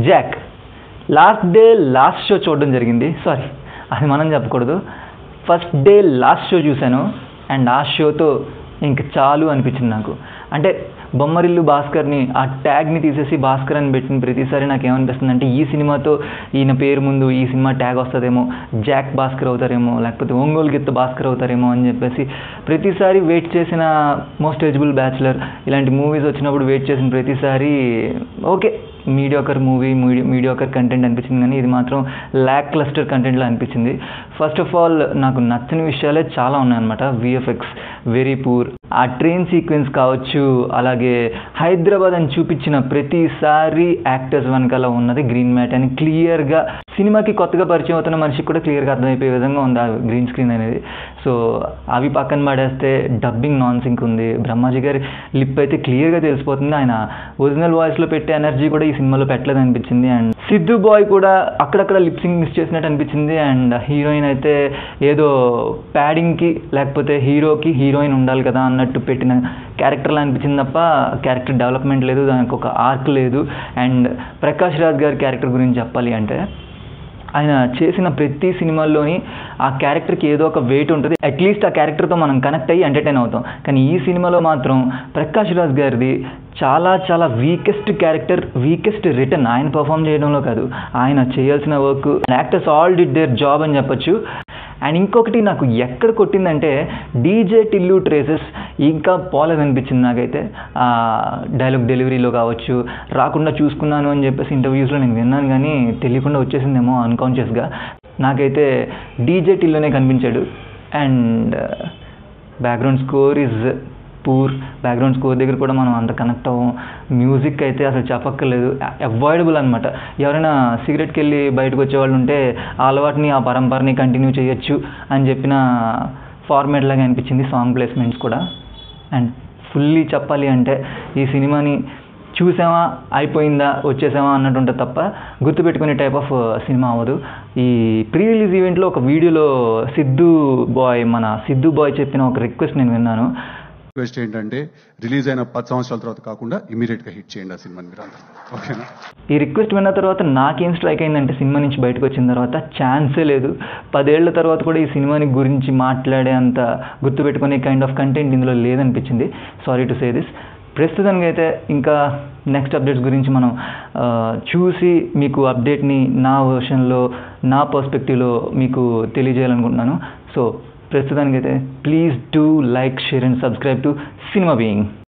Jack last day last show చూడడం జరిగింది. Sorry, అది మనం చెప్పకూడదు. ఫస్ట్ డే లాస్ట్ షో చూశాను అండ్ ఆ షోతో ఇంక చాలు అనిపించింది నాకు. అంటే బొమ్మరిల్లు భాస్కర్ని ఆ ట్యాగ్ని తీసేసి భాస్కర్ అని పెట్టిన ప్రతిసారి నాకు ఏమనిపిస్తుంది అంటే ఈ సినిమాతో ఈయన పేరు ముందు ఈ సినిమా ట్యాగ్ వస్తుందేమో, జాక్ భాస్కర్ అవుతారేమో, లేకపోతే ఒంగోలు గిత్త భాస్కర్ అవుతారేమో అని చెప్పేసి ప్రతిసారి వెయిట్ చేసిన మోస్ట్ ఎలిజిబుల్ బ్యాచులర్ ఇలాంటి మూవీస్ వచ్చినప్పుడు వెయిట్ చేసిన ప్రతిసారి okay mediocre movie, mediocre content అనిపించింది. కానీ ఇది మాత్రం ల్యాక్ క్లస్టర్ కంటెంట్లో అనిపించింది. ఫస్ట్ ఆఫ్ ఆల్ నాకు నచ్చని విషయాలే చాలా ఉన్నాయన్నమాట. VFX very poor. ఆ ట్రైన్ సీక్వెన్స్ కావచ్చు, అలాగే హైదరాబాద్ అని చూపించిన ప్రతిసారి యాక్టర్స్ వెనకాల ఉన్నది గ్రీన్ మ్యాట్ అని క్లియర్గా సినిమాకి కొత్తగా పరిచయం అవుతున్న మనిషికి కూడా క్లియర్గా అర్థమైపోయే విధంగా ఉంది ఆ గ్రీన్ స్క్రీన్ అనేది. సో అవి పక్కన పడేస్తే డబ్బింగ్ నాన్ సింక్ ఉంది. బ్రహ్మాజీ గారి లిప్ అయితే క్లియర్గా తెలిసిపోతుంది. ఆయన ఒరిజినల్ వాయిస్లో పెట్టే ఎనర్జీ కూడా ఈ సినిమాలో పెట్టలేదు అనిపించింది. అండ్ సిద్ధు బాయ్ కూడా అక్కడక్కడ లిప్ సింగ్ మిస్ చేసినట్టు అనిపించింది. అండ్ హీరోయిన్ అయితే ఏదో ప్యాడింగ్కి లేకపోతే హీరోకి హీరోయిన్ ఉండాలి కదా అన్నట్టు పెట్టిన క్యారెక్టర్లా అనిపించింది తప్ప క్యారెక్టర్ డెవలప్మెంట్ లేదు, దానికి ఒక ఆర్క్ లేదు. అండ్ ప్రకాష్ రాజ్ గారి క్యారెక్టర్ గురించి చెప్పాలి అంటే ఆయన చేసిన ప్రతి సినిమాల్లోని ఆ క్యారెక్టర్కి ఏదో ఒక వెయిట్ ఉంటుంది. అట్లీస్ట్ ఆ క్యారెక్టర్తో మనం కనెక్ట్ అయ్యి ఎంటర్టైన్ అవుతాం. కానీ ఈ సినిమాలో మాత్రం ప్రకాష్ రాజ్ గారిది చాలా చాలా వీకెస్ట్ క్యారెక్టర్, వీకెస్ట్ రిటర్న్. ఆయన పర్ఫామ్ చేయడంలో కాదు, ఆయన చేయాల్సిన work, actors all did their job అని చెప్పొచ్చు. అండ్ ఇంకొకటి నాకు ఎక్కడ కొట్టిందంటే డీజే టిల్లు ట్రేసెస్ ఇంకా పోలేదనిపించింది నాకైతే. డైలాగ్ డెలివరీలో కావచ్చు, రాకుండా చూసుకున్నాను అని చెప్పేసి ఇంటర్వ్యూస్లో నేను విన్నాను, కానీ తెలియకుండా వచ్చేసిందేమో అన్కాన్షియస్గా. నాకైతే డీజే టిల్లునే కనిపించాడు. And background score is poor. Background score దగ్గర కూడా మనం అంత కనెక్ట్ అవ్వం. మ్యూజిక్ అయితే అసలు చెప్పక్కర్లేదు, అవాయిడబుల్ అనమాట. ఎవరైనా సిగరెట్కి వెళ్ళి బయటకు వచ్చేవాళ్ళు ఉంటే ఆ అలవాటుని, ఆ పరంపరని కంటిన్యూ చేయొచ్చు అని చెప్పిన ఫార్మేట్ లాగా అనిపించింది సాంగ్ ప్లేస్మెంట్స్ కూడా. అండ్ ఫుల్లీ చెప్పాలి అంటే ఈ సినిమాని చూసామా అయిపోయిందా వచ్చేసామా అన్నట్టు ఉంటుంది తప్ప గుర్తుపెట్టుకునే టైప్ ఆఫ్ సినిమా అవ్వదు. ఈ ప్రీ రిలీజ్ ఈవెంట్లో ఒక వీడియోలో సిద్ధు బాయ్ చెప్పిన ఒక రిక్వెస్ట్ నేను విన్నాను. రిక్వెస్ట్ ఏంటంటే రిలీజ్ అయిన 10 సంవత్సరాల తర్వాత కాకుండా ఇమీడియట్గా హిట్ చేయండి ఆ సినిమాని మీరు అందరూ, ఓకేనా? ఈ రిక్వెస్ట్ విన్న తర్వాత నాకేం స్ట్రైక్ అయిందంటే సినిమా నుంచి బయటకు వచ్చిన తర్వాత ఛాన్సే లేదు. 10 ఏళ్ల తర్వాత కూడా ఈ సినిమాని గురించి మాట్లాడే అంత గుర్తుపెట్టుకునే కైండ్ ఆఫ్ కంటెంట్ ఇందులో లేదనిపించింది. Sorry to say this. ప్రస్తుతానికి అయితే ఇంకా నెక్స్ట్ అప్డేట్స్ గురించి మనం చూసి మీకు అప్డేట్ని నా వర్షన్లో, నా పర్స్పెక్టివ్లో మీకు తెలియజేయాలనుకుంటున్నాను. సో ప్రస్తుతానికైతే please do like, share and subscribe to cinema being.